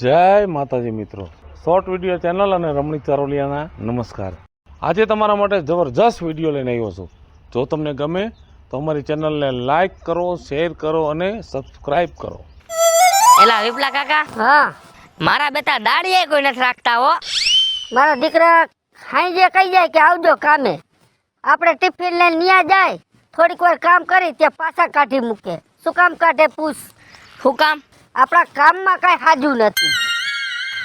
જય માતાજી મિત્રો, શોર્ટ વિડીયો ચેનલ અને રમણીક ચારોલિયાના નમસ્કાર. આજે તમારા માટે જબરજસ્ત વિડીયો લઈને આવ્યો છું. જો તમને ગમે તો અમારી ચેનલને લાઈક કરો, શેર કરો અને સબસ્ક્રાઇબ કરો. એલા વિપલા કાકા, હા, મારા બેટા દાડીએ કોઈ નથી રાખતા હો. મારા દીકરા હાંજે કહી જાય કે આવજો કામે. આપણે ટિફિન લઈને ન્યા જાય, થોડીક વાર કામ કરી ત્યાં પાછા કાઢી મૂકે. શું કામ કાઢે પૂછ? શું કામ? આપણા કામમાં કાંઈ હાજુ નથી.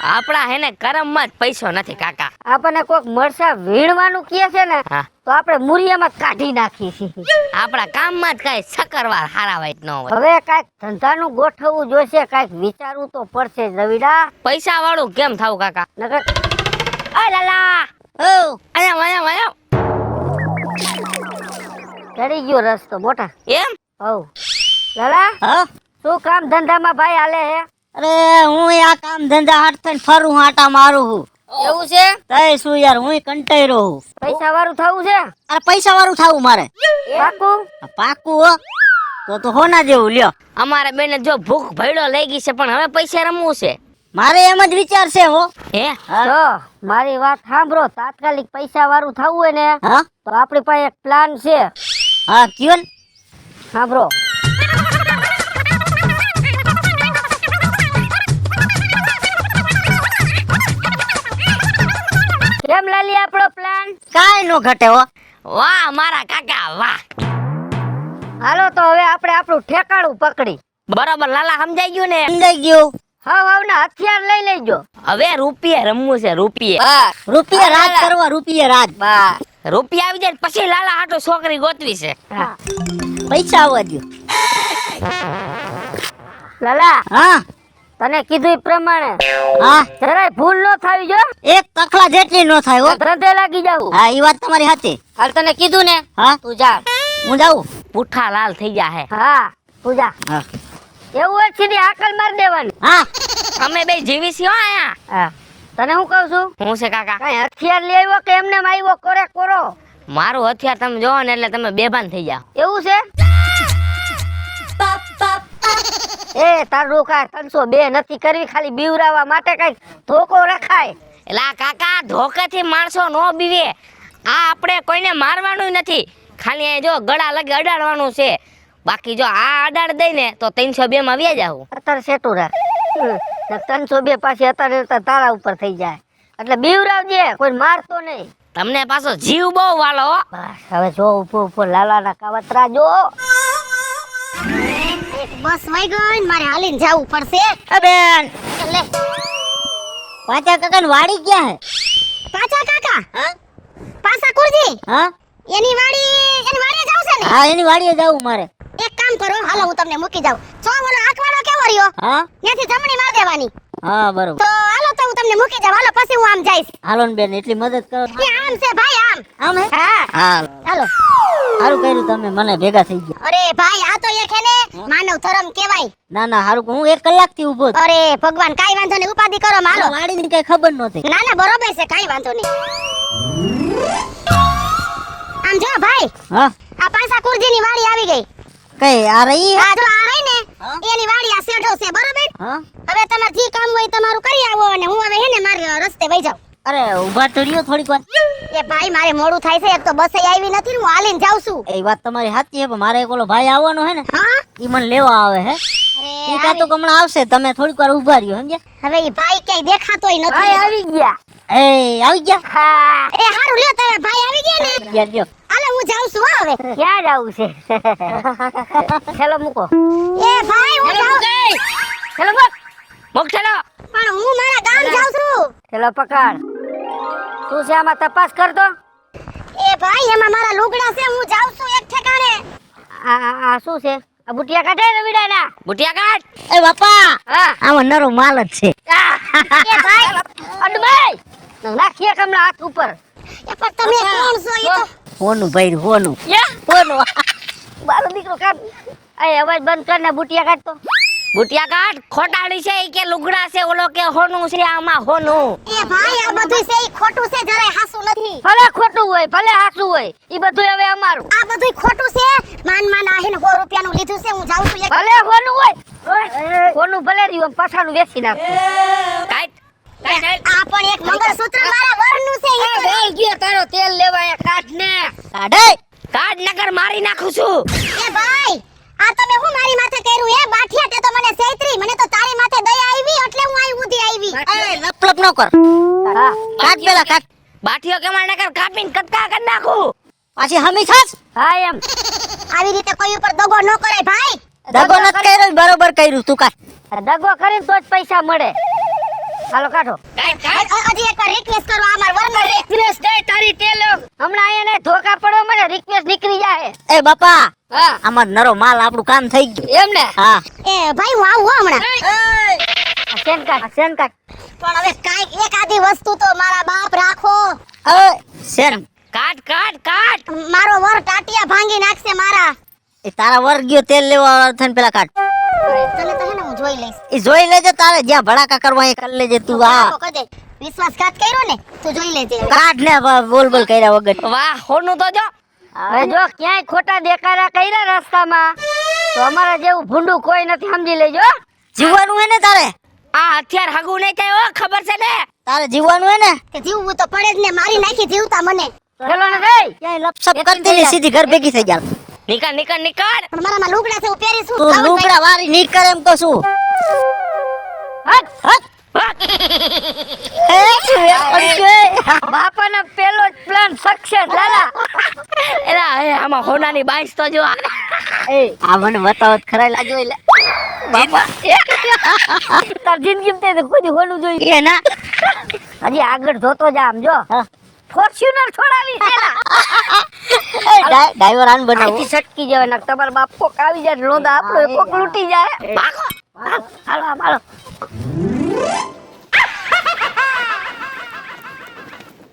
આપણા હેને કરમમાં જ પૈસો નથી કાકા. આપણને કોઈક મરસા વીણવાનું કહે છે ને હા, તો આપણે મુરિયામાં કાઢી નાખીએ છીએ. આપણા કામમાં જ કઈ સકરવાર હારા વાઈટ ન હોય. હવે કાંઈક ધંધાનું ગોઠવવું જોઈશે, કાંઈક વિચારવું તો પડશે રવિડા. પૈસા વાળું કેમ થાવું કાકા? નકર ઓય લાલા, ઓ આયા ચડી ગયો રસ્તો મોટા. એમ? હવ લાલા, હા, શું કામ ધંધામાં ભાઈ હાલે હે? અરે હું આ કામ ધંધા હાથ થઈને ફરું આટા મારું હું. એવું છે? તઈ શું યાર, હું કંટાઈ રહ્યો હું. પૈસા વાળું થવું છે? અરે પૈસા વાળું થાવું મારે. પાકું? પાકું હો, તો હોના જેવું લ્યો. અમારે બેને જો ભૂખ ભયડો લઈ ગઈ છે, પણ હવે પૈસા રમવું છે. મારે એમ જ વિચાર છે હો. હે? જો મારી વાત સાંભળો, તાત્કાલિક પૈસા વાળું થવું હોય ને હા તો આપણી પાસે એક પ્લાન છે. હા, કયો ને. સાંભળો. કેમ લાલી આપણો પ્લાન? કાઈ નો ઘટે હો. વાહ મારા કાકા વાહ. હાલો તો હવે આપણે આપણું ઠેકાણું પકડી. બરોબર લાલા, સમજાઈ ગયું ને? સમજાઈ ગયું. હાવના હથિયાર લઈ લેજો. હવે રૂપિયે રમવું છે, રૂપિયે. હા, રૂપિયા રાજ કરવા, રૂપિયા રાજ. બસ. રૂપિયા આવી જાય પછી લાલા હાટો છોકરી ગોતવી છે. હા. પૈસા આવવા દો. લાલા, હા તને કીધું એ પ્રમાણે હા, જરાય ભૂલ ન થાવી જો. એક તખલા જેટલી નો થાય હો. ધંધે લાગી જાવું. હા, એ વાત તમારી સાચી. હાલ તને કીધું ને, હા, તું જા. હું જાઉં. પુઠ્ઠા લાલ થઈ ગયા હે. હા, તું જા. હા એવું હોય સીધી આકલ મારી દેવાની. હા, અમે બે જીવી છીએ હો આયા. હા, તને હું કહું છું, હું છે કાકા? કઈ હથિયાર લઈ આવ્યો કે એમને આવ્યો કોરે કોરો? મારું હથિયાર તમે જોવો ને એટલે તમે બેભાન થઈ જાઓ. એવું છે? એ તારું કાંઈ 302 નથી કરવી, ખાલી બીવરાવા માટે કઈ ધોકો રખાય. એલા કાકા, ધોકેથી માણસો નો બીવે. આ આપણે કોઈને મારવાનું નથી, ખાલી અહીં જો ગળા લગે અડાડવાનું છે. બાકી જો આ અડાડ દઈ ને તો 302 માં વ્યા જાવ. અત્યારે સેટું રાખ. 302 પાછી અત્યારે તારા ઉપર થઈ જાય એટલે બીવરાવજે, કોઈ મારતો નહીં. તમને પાછો જીવ બહુ વાલો હો. બસ હવે જો ઉભો લાલાના કાવતરા જો. બસ વઈ ગઈ, મારે હાલીને જવું પડશે. એ બેન, લે. પાછા કાકા ની વાડી ક્યાં હે? પાછા કાકા હા પાછા કુરજી હા, એની વાડીએ જાવ છે ને? હા, એની વાડીએ જવું મારે. એક કામ કરો, હાલો હું તમને મૂકી જાઉં. છો ઓલો આંકવાડો કેવો રહ્યો? હા ત્યાંથી જમણી માર દેવાની. હા, બરોબર. તો હાલો તો હું તમને મૂકી જાઉં. હાલો પછી હું આમ જઈશ. હાલો ને બેન, એટલી મદદ કરો. એ આમ છે ભાઈ, આમ. આમ હે? હા, હા, હાલો. સારું કર્યું તમે મને ભેગા થઈ ગયા. અરે ભાઈ, આ તો એક હે ને માનવ ધર્મ કહેવાય. ના ના, સારું, હું 1 કલાક થી ઉભો હતો. અરે ભગવાન, કાઈ વાંધો નહીં, ઉપાધિ કરો માં, હાલો. વાડી ની કઈ ખબર નહોતી. ના ના, બરોબર છે, કાઈ વાંધો નહીં. આમ જો ભાઈ, હા, આ પાછા કુરજી ની વાડી આવી ગઈ. કઈ આ રહી? આ જો આ રહી ને હા? એની વાડી આ શેઢો છે, બરોબર? હા, હવે તમારે જે કામ હોય તમારું કરી આવો અને હું હવે હે ને મારી રસ્તે વઈ જાઉં. અરે ઉભા તો રહ્યો થોડીક વાર. એ ભાઈ, મારે મોડું થાય છે, એક તો બસે આવી નથી ને હું હાલીને જાઉં છું. એ વાત તમારી સાચી છે, પણ મારે એક ઓલો ભાઈ આવવાનો હે ને, હા? ઈ મને લેવા આવે હે. અરે ઈ કાતો હમણાં આવશે, તમે થોડીક વાર ઉભા રહ્યો, સમજ્યા? હવે ઈ ભાઈ ક્યાંય દેખાતોય ભાઈ નથી. આવી ગયા. એ આવી ગયા? હા, એ હારું લ્યો, તમે ભાઈ આવી ગયા ને? ગયા લ્યો. હાલો હું જાઉં છું હો હવે. ક્યાં જવું છે? ચલો મૂકો. એ ભાઈ, હું જાઉં. ચલો મૂક. મુક ચલો. પણ હું મારા ગામ જાઉં છું. ચલો પકડ. તું છે આમાં તપાસ કરતો? એ ભાઈ, એમાં મારા લુગડા છે, હું જાઉં છું એક ઠેકાણે. આ શું છે? આ બુટિયા કાઢે રવિડાના. બુટિયા કાઢ. એ બાપા, હા. આમાં નરો માલ જ છે. એ ભાઈ, અડભાઈ નાખીએ કમલા હાથ ઉપર. એ પણ તમે કોણ છો? એ તો હોનું ભાઈ, હોનું. યા હોનું. બારો દીકરો કાઢ. આ અવાજ બંધ કર ને બુટિયા કાઢ તો. બુટિયા કાઢ. ખોટાડી છે ઈ કે લુગડા છે, ઓલો કે હોનું છે, આમાં હોનું. એ ભાઈ, આ બધું છે ઈ ખોટું છે, જરાય હાસું નથી. ભલે ખોટું હોય ભલે હાચું હોય, ઈ બધું હવે અમારું. આ બધું ખોટું છે. માન આ હે ને 100 રૂપિયાનું લીધું છે, હું જાઉં છું એક. ભલે હોનું હોય કોનું ભલે રહ્યું આમ પાછાનું વેચી નાખું. આ પણ એક મંગળસૂત્ર મારા વરનું છે એ બોલ ગયો તારો તેલ લેવા એ કાઢ ને. કાઢે કાઢ નકર મારી નાખું છું. એ ભાઈ આ તમે હું મારી માથે કર્યું એ બાઠિયા તે તો મને સૈત્રી મને તો તારી માથે દયા આવી એટલે હું આવી ઊંધી આવી લપ ન કર હા કાઢ પેલા કાઢ બાઠીઓ કેમાં નકર કાપીને કટકા કરી નાખું. પાછી હમી થાસ હા એમ આવી રીતે કોઈ ઉપર દગો ન કરાય ભાઈ દગો નત કર્યો બરોબર કર્યું તું કાઢ આ દગો કરીને તો જ પૈસા મળે. હાલો કાઢો. હજી એકવાર રિક્વેસ્ટ કરો આ મારા વરનો રિક્વેસ્ટ દે તારી તેલ હમણાં એને ધોકા પડો મને રિક્વેસ્ટ નીકળી જાય. એ બાપા હા આમાં નરો માલ આપણું કામ થઈ ગયું એમ ને હા એ ભાઈ હું આવું હો હમણાં સેન કાઢ પણ હવે કાંઈક એક આધી વસ્તુ તો મારા બાપ રાખો હવે શેર કાઢ કાઢ કાઢ. મારો વર ટાટિયા ભાંગી નાખશે મારા એ તારા વર્ગ ગયો તેલ લેવા થઈને પેલા કાઢ તને તો હે ને હું જોઈ લઈશ એ જોઈ લેજે તારે જ્યાં ભડાકા કરવા એ કરી લેજે તું આ તો કદે વિશ્વાસઘાત કર્યો ને તું જોઈ લેજે કાઢ ને બોલ બોલ કર્યા વગર વાહ હોનું તો જો. હવે જો ક્યાંય ખોટા દેખાડા કર્યા રસ્તામાં તો અમારા જેવું ભૂંડું કોઈ નથી સમજી લેજો. જીવવાનું હે ને તારે આ હથિયાર હગું નહીં થાય હો, ખબર છે ને. તારે જીવવાનું હે ને કે જીવવું તો પડે જ ને મારી નાખી જીવતા મને ચલો ને ભાઈ ક્યાંય લપસપ કરતી ને સીધી ઘર ભેગી થઈ જા નીકળ નીકળ નીકળ. પણ મારામાં લુગડા છે હું પહેરીશું તું લુગડા વારી નીક કરે એમ કહું છું હટ હટ બાપાનો પેલો જ પ્લાન સક્સેસ લાલા. એલા હે આમાં હોનાની બાઈસ તો જો. એ આ મને બતાવત ખરા લાજો એટલે બાપા તાર જિંદગીમાં તે કોઈ હોનું જોઈ એ ના હજી આગળ જોતો જા આમ જો ફોર્ચ્યુનર છોડાવી છે ને. ડ્રાઈવર આન બનાવું અહીંથી સટકી જાય ને તમારા બાપ કોક આવી જાય લોંદા આપણો એ કોક લૂટી જાય. ભાગો. હાલો આમ હાલો.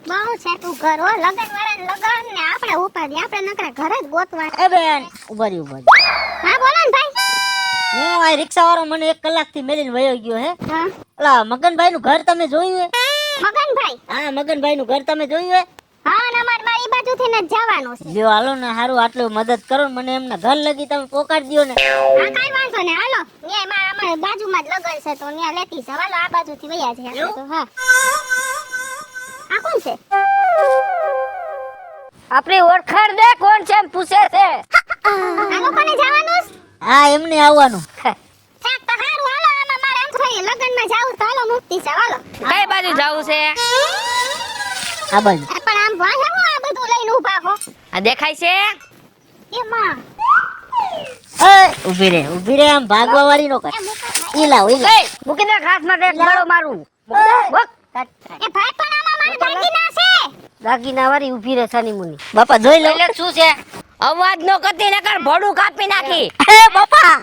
બહુ છે તું ઘર હો લગન વાળા લગન ને આપણે ઉપાડી આપણે નકરા ઘર જ ગોતવા એ બેન ઉભા રહી હા બોલો ને ભાઈ હું આ રિક્ષા વાળો મને 1 કલાકથી મેલીને વયો ગયો હે હા ઓલા મગનભાઈ નું ઘર તમે જોયું હે મગનભાઈ હા મગનભાઈ નું ઘર તમે જોયું હે હા ને મારી બાજુથી ને જ જવાનું છે લ્યો હાલો ને હારું આટલું મદદ કરો ને મને એમના ઘર લગી તમે પોકાડી દો ને હા કાઈ વાંધો ને હાલો ન્યાય મારા અમારે બાજુમાં જ લગન છે તો ન્યા લેતી છે હાલો આ બાજુથી વયા છે આપણે તો હા આ કોણ છે આપણી ઓળખાણ દે કોણ છે એમ પૂછે છે. આ લોકોને જવાનું છે હા એમને આવવાનું ઠીક તો હારું હાલો આમાં મારે એમ થઈ લગનમાં જાવું તો હાલો મુક્તિ છે હાલો કઈ બાજુ જાવું છે? આ બાજુ પણ આમ વાહે હું આ બધું લઈને ઊભા હો આ દેખાય છે? એમાં ઉભી રે આમ ભાગવા વાળી નો કર ઈ લાવ એ મૂકી દે ઘાસ માટે એક ગળો મારું. એ ભાઈ પણ આમાં મારા દાગીના છે દાગીના વાળી ઊભી રહે સાની મુની. બાપા જોઈ લો એટલે શું છે? અવાજ નો કરતી નકર ભોડું કાપી નાખી. એ બાપા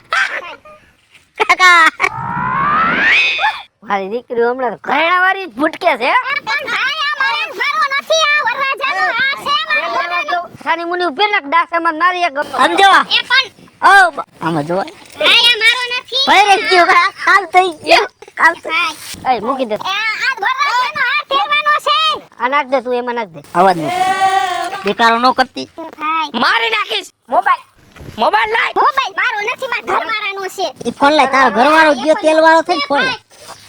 કાકા મારી દીકરી હમણાં ઘરેણા વાળી જ ભૂટકે છે. પણ ભાઈ આ મારે મારો નથી આ વરરાજાનો આ છે મારો સાની મુની ઊભી રાખ ડાસામાં નારી એક ગપ્પા. સમજો એ પણ ઓ આમાં જો ભાઈ આ મારો નથી ભાઈ રે ગયો કાલ થઈ ગયો કાલ ભાઈ એ મૂકી દે આ વરરાજાનો હાથ ફેરવાનો છે આ નાખ દે તું એમાં નાખ દે. અવાજ નો બેકારો નો કરતી ભાઈ મારી નાખીશ. મોબાઈલ મોબાઈલ લાય. મોબાઈલ મારો નથી મારા ઘરવાળાનો છે ઈ ફોન લાય તારો ઘરવાળો ગયો તેલ વાળો થઈ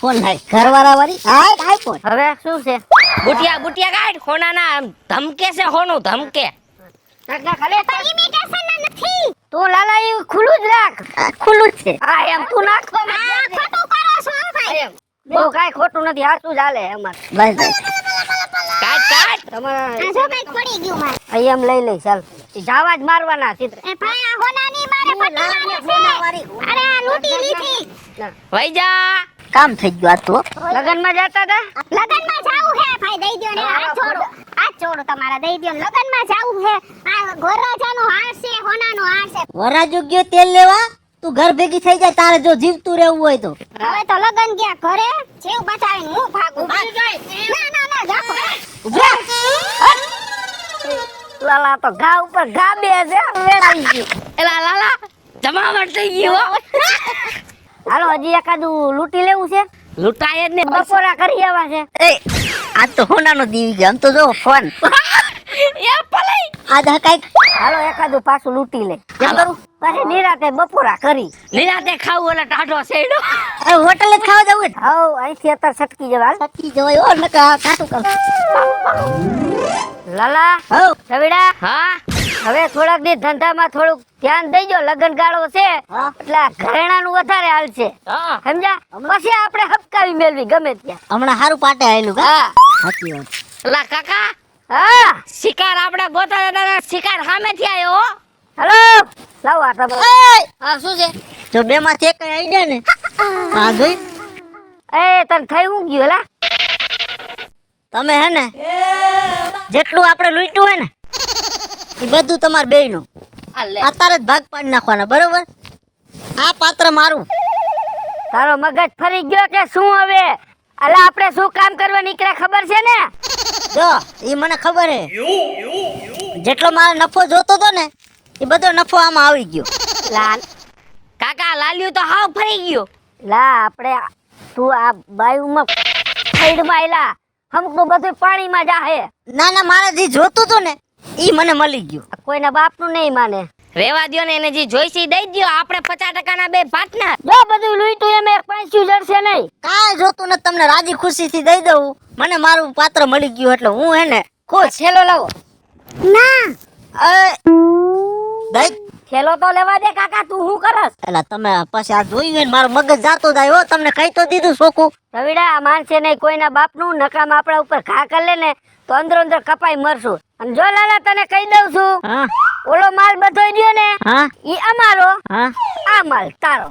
ફોન લાય ઘરવાળા વાળી હાય હાય ફોન હવે શું છે બુટિયા બુટિયા કાઢ. હોનાના ધમકે છે હોનું ધમકે. નાખ નાખ હાલે. પણ ઇમિટેશન ના નથી તું લાલા એ ખુલ્લું જ રાખ. આ ખુલ્લું જ છે હા એમ તું નાખ તો આ ખોટું કરો છો ભાઈ એમ બહુ કાંઈ ખોટું નથી આ શું ચાલે અમારે બસ બસ કાઢ કાઢ. તમારા આ જો કઈક પડી ગયું મારે અહીં એમ લઈ લઈ ચાલ જાવા જ મારવાના ચિત્ર. એ ભાઈ આ હોનાની મારે પટવાની છે અરે આ લૂંટી લીધી વઈ જા. કામ થઈ ગયું આ તો લગનમાં જતા હતા લગનમાં જાવું હે ભાઈ દઈ દ્યો ને હાથ જોડો તમારા દઈ દ્યો લગનમાં જાવું હે આ ગોરાજાનો હાર છે હોનાનો હાર છે વરાજો ગયો તેલ લેવા તું ઘર ભેગી થઈ જાય તારે જો જીવતું રહેવું હોય તો હવે તો લગન ગયા ઘરે જીવ બચાવીને હું ભાગું ના ના જાકો લાલા તો ઘા ઉપર ઘા બે છે વેડાવી ગયું. એલા લાલા જમાવટ થઈ ગઈ હો. હાલો હજી એકાદું લૂંટી લેવું છે લૂંટાય જ ને. બપોરા કરી આવા છે. એ આ તો હોનાનો દીવી ગયો આમ તો જો ફોન એ ભલે આ દા કાઈ હાલો એકાદું પાછું લૂંટી લે કેમ કરું પછી નિરાતે બપોરા કરી નિરાતે ખાવું એટલે ટાઢો સેડો હવે હોટલે જ ખાવા જવું હવ અહીંથી અત્યારે છટકી જવા સકી જોય ઓ નકા કાટું કર લાલા હવ રવિડા હા હવે થોડાક દી ધંધામાં થોડુંક ધ્યાન દઈજો લગન ગાળો છે હા. એટલે આ ઘરેણાનું વધારે હાલ છે હા સમજા પછી આપણે હપકાવી મેળવી ગમે ત્યાં હમણાં હારું પાટે આયેલું કા હા સાચી વાત લા કાકા હા શિકાર આપણે ગોતા જતા શિકાર સામેથી આવ્યો હો. હલો લાવો આ તમે હા શું છે જો બે માંથી એક આવી જાય ને હા જોઈ એ તને થઈ હું ગયું લા તમે હે ને જેટલું આપણે લૂંટ્યું હોય ને એ બધું તમાર બેયનું આ લે અત્યારે જ ભાગ પાડી નાખવાના બરોબર આ પાત્ર મારું તારો મગજ ફરી ગયો કે શું હવે અલા આપણે શું કામ કરવા નીકળ્યા ખબર છે ને જો એ મને ખબર હે જેટલો મારો નફો જોતો તો ને એ બધો નફો આમાં આવી ગયો લાલ કાકા લાલ્યું તો હાવ ફરી ગયો લા આપણે તું આ બાયુમાં સાઈડમાં આયલા હમકું બધું પાણીમાં જાહે ના ના મારે જે જોતું તો ને એ મને મળી ગયું કોઈના બાપનું નહીં માને રેવા દ્યો ને એને જે જોઈસી દઈ દ્યો આપણે 50% ના બે પાર્ટનર જો બધું લૂંટ્યું એમ એક પાંચું જડશે નહીં કાંઈ જોતું ને તમને રાજી ખુશીથી દઈ દઉં મને મારું પાત્ર મળી ગયું એટલે હું હે ને ખુશ છેલ્લો લાવો એ દઈ છેલ્લો તો લેવા દે કાકા તું શું કરસ એલા તમે પછી આ જોયું હોય ને મારું મગજ જાતો જાય હો તમને કહી તો દીધું સોકું રવિડા આ માનશે નહીં કોઈના બાપનું નકામ આપણા ઉપર ઘા કરી લે ને તો અંદરો અંદર કપાઈ મરશું અને જો લાલા તને કહી દઉં છું હા ઓલો માલ બધો દ્યો ને હા ઈ અમારો હા આ માલ તારો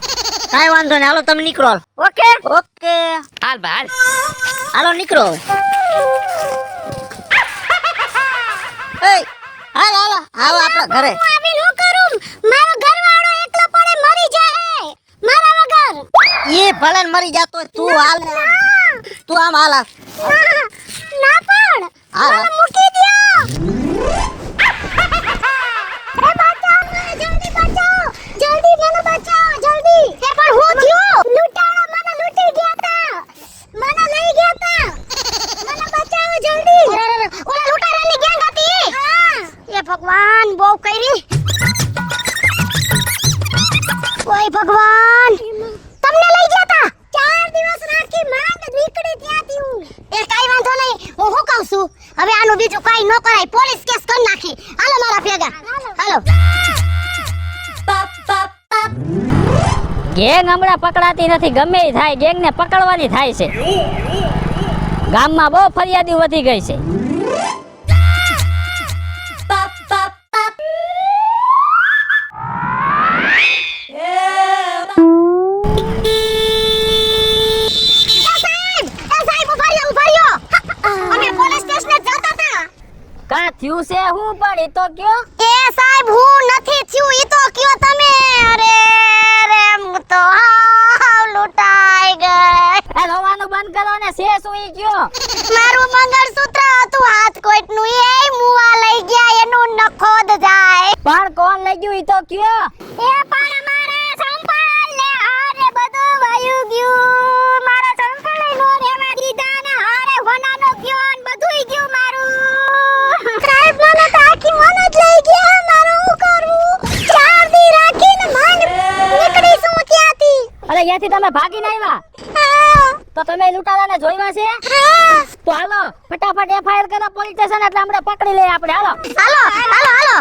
કાંઈ વાંધો નહીં હાલો તમે નીકળો હાલો. ઓકે ઓકે હાલ ભાઈ હાલો નીકળો હવે એ હાલ હાલો આવો આપણા ઘરે અમે નો કરું મારો ઘરવાળો એકલો પડે મરી જાય મારા વગર એ ભલે ને મરી જાતો હોય, તું હાલ તું આમ હાલ હાલ. ના પણ હાલ મને મૂકી દ્યો એ બચાવ મને જલ્દી બચાવ જલ્દી મને બચાવ જલ્દી એ પણ હું થયો લૂંટાણા મને લૂંટી ગયા તા મને લઈ ગયા તા મને બચાવો જલ્દી ઓલા લૂંટારાની ગેંગ હતી હા એ ભગવાન બહુ કરી ઓય ભગવાન તમને લઈ ગયા તા 4 દિવસ રાખી માંડ નીકળી ત્યાંથી હું એ કાઈ વાંધો નહીં હું શું કહું છું હવે આનું બીજું કાઈ ન કરાય પોલીસ કેસ કરી નાખી હાલો મારા ભેગા હાલો ગેંગ હમણાં પકડાતી નથી ગમે ઈ થાય ગેંગ ને પકડવાની થાય છે ગામમાં બહુ ફરિયાદી વધી ગઈ છે અમે પોલીસ સ્ટેશને જતા હતા કા થયું છે હું પણ ઈ તો કયો એ સાહેબ હું નથી થયું ઈ તો કયો તમે અરે રે હું તો હાવ લૂંટાઈ ગઈ એ રોવાનું બંધ કરો ને છે શું ઈ કયો મારું મંગળસૂત્ર હતું હાથ કોઈટનું એ મુવા લઈ ગયા એનું નખોદ જાય પણ કોણ લઈ ગયું ઈ તો કયો એ પણ મારા સંભાળ લે હારે બધું વાયુ ગયું મારા સંભાળ નો રેવા દીધા ને હારે હોનાનો ગયો ને બધુંય ગયું મારું સાહેબ મને તો આખી મને જ લઈ ગયા મારું શું કરવું 4 દી રાખીને માંડ નીકળીશું ત્યાંથી અરે અહીંયાથી તમે ભાગીને આવ્યા હા તો તમે લૂંટારાને જોઈવા છે હા તો હાલો ફટાફટ એફઆઈઆર કરો પોલીસ સ્ટેશન એટલે આપણે પકડી લઈએ આપણે હાલો હાલો હાલો હાલો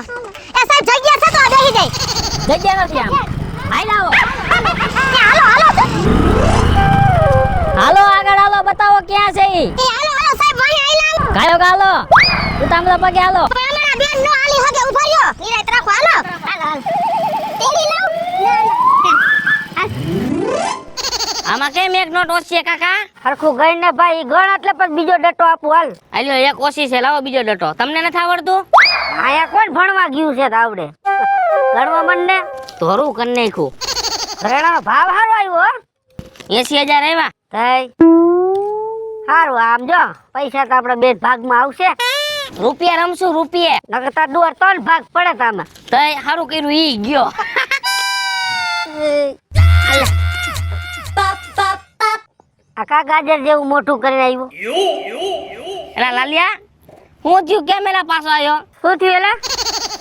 એ સાહેબ જગ્યા છે તો આ બેહી જાય જગ્યા નથી આમ હાલ આવો હાલો હાલો હાલો આગળ હાલો બતાવો ક્યાં છે ઈ એ હાલો હાલો સાહેબ વહી આયલા ગાયો ગાલો ઉતામળા પગે હાલો અમારા બેન નો આલી હગે ઉભા રહ્યો નિરાત રાખો હાલો હાલો હાલો તેડી લાવ આમાં કેમ એક નોટ ઓછી છે કાકા હરખું ગઈને ભાઈ ગણ એટલે પછી બીજો ડટો આપું હાલ આલ્યો એક ઓછી છે લાવો બીજો ડટો તમને નથી આવડતું આયા કોણ ભણવા ગયું છે તો આવડે ગણવા મન ને ધોરું કરી નાખ્યું ઘરેણાનો ભાવ સારો આવ્યો હો 80,000 આવ્યા તઈ સારું આમ જો પૈસા તો આપણે બે ભાગમાં આવશે રૂપિયા રમશું રૂપિયે નકર તાર દુઆર 3 ભાગ પડે તામાં તઈ સારું કર્યું ઈ ગયો આ કા ગાજર જેવું મોટું કરીને આવ્યું એલા લાલિયા હું થયું કેમેરા પાછો આવ્યો? શું થયું એલા?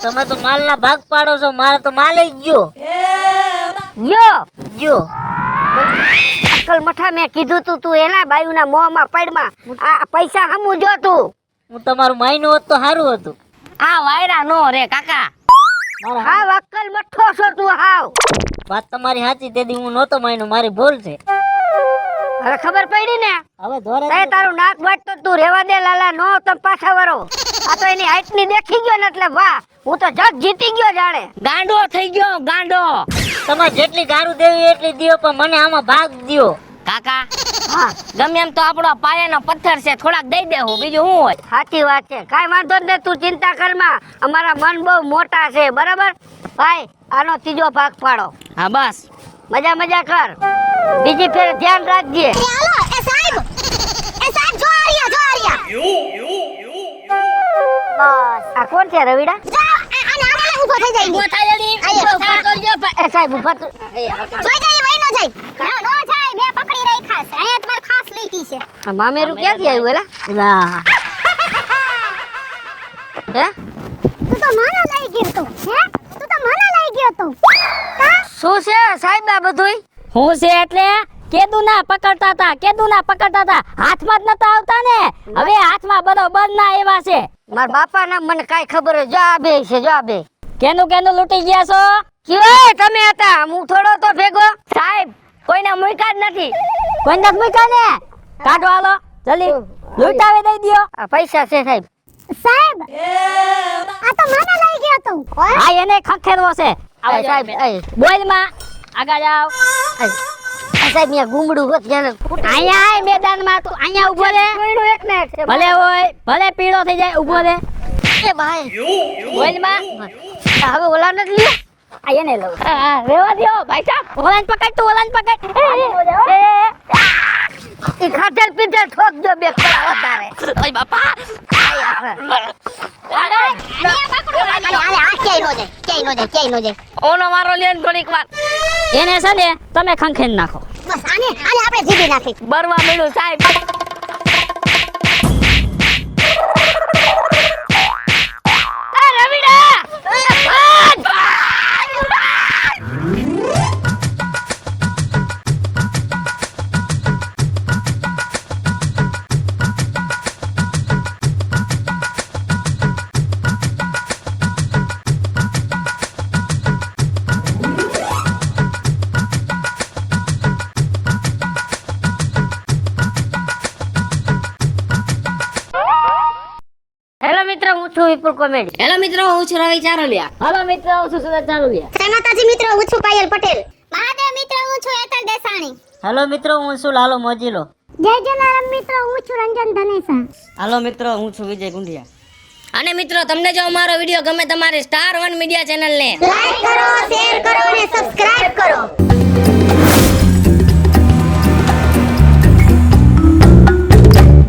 તમે તો માલના ભાગ પાડો છો, મારે તો માલ જ ગયો. ગયો અકલ મઠા, મેં કીધું તું એલા બાયુના મોંમાં પડમાં આ પૈસા હમું જો તું. હું તમારું માયનું હોત તો સારું હતું. આ વાયરા નો રે કાકા. હાવ અકલ મઠો છો તું હાવ. વાત તમારી સાચી, તેથી હું નહોતો માયનો, મારી ભૂલ છે. હવે ખબર પડી ને? હવે ધોરે તે તારું નાક વાટતો તું રેવા દે લાલા, નો તો પાછા વરો. આ તો એની હાઈટ ની દેખી ગયો ને એટલે વાહ, હું તો જગ જીતી ગયો જાણે. ગાંડો થઈ ગયો ગાંડો. તમારે જેટલી ગારું દેવી એટલી દિયો, પણ મને આમાં ભાગ દ્યો. કાકા હા ગમે એમ તો આપણો પાયાનો પથ્થર છે, થોડાક દઈ દેવું, બીજું શું હોય. સાચી વાત છે, કાઈ વાંધો જ નહીં, તું ચિંતા કરમાં. અમારા મન બહુ મોટા છે, બરાબર ભાઈ? આનો ત્રીજો ભાગ પાડો. હા બસ. મજા કર, બીજી ફેર ધ્યાન રાખજે. હાલો એ સાહેબ જો આ રહ્યા. બસ આ કોણ છે રવિડા? જાઓ અને આને ઊભો થઈ જાય. ઊભો થાય જલ્દી, ઊભો થા કરજો. એ સાહેબ ઉભા તો. જોઈ જાય વઈ નો જાય. નો જાય, મેં પકડી રહી ખાસ. અહીંયા તમાર ખાસ લીટી છે. આ મામેરું ક્યાંથી આવ્યું એલા? હે તું તો મને લઈ ગયો તું. તું તો મને લઈ ગયો તું. શું છે સાહેબ આ બધુંય? હું છે એટલે કેદુના પકડતા હતા, હાથમાં જ નતા આવતા ને. હવે હાથમાં બરોબર ના એવા છે. મારા બાપા ના મને કાઈ ખબર હોય. જો આ બે છે, જો આ બે. કેનું લૂંટી ગયા છો? કેવાય તમે હતા, હું થોડો તો ભેગો. સાહેબ કોઈને મૂક્યા જ નથી. કોઈને નથી મૂક્યા ને. કાઢો હાલો જલ્દી, લૂંટાવી દઈ દ્યો. આ પૈસા છે સાહેબ. સાહેબ આ તો મને લઈ ગયો તું. હા એને ખખેરવો છે. આ સાહેબ બોલ માં આગળ જાવ. આ સાહેબ અહીંયા ગુમડું હોત જાણે અહીંયા આય મેદાનમાં, તું અહીંયા ઊભો રે. કોઈનું એક ને એક છે. ભલે હોય, ભલે પીળો થઈ જાય, ઊભો રે. એ ભાઈ બોલ માં. હવે ઓલા નથી લ્યો. આ એને લઉં. હા રેવા દ્યો ભાઈ સાહેબ. ઓલાને પકડ, તું ઓલાને પકડ. એ ખાધેલ પીધેલ ઠોક દો બે ખરા વધારે. ઓય બાપા. ક્યાંય નો જાય. ઓનો મારો લ્યો ને થોડીક વાર. એને છે ને તમે ખંખેર નાખો. બસ આને આપણે જીવી નાખી. બરવા મળ્યું સાહેબ. હેલો મિત્રો, હું છું વિપુલ કોમેડી. હેલો મિત્રો, હું છું રવિ ચારોલિયા. હેલો મિત્રો, હું છું સુરત ચારોલિયા. જય માતાજી મિત્રો, હું છું પાયલ પટેલ. મહાદેવ મિત્રો, હું છું એતલ દેસાણી. હેલો મિત્રો, હું છું લાલો મોજીલો. જય જલારામ મિત્રો, હું છું રંજન ધનેસા. હાલો મિત્રો, હું છું વિજય ગુંડિયા. અને મિત્રો, તમને જો અમારો વિડીયો ગમે તમારી સ્ટાર 1 મીડિયા ચેનલને લાઈક કરો, શેર કરો અને સબસ્ક્રાઇબ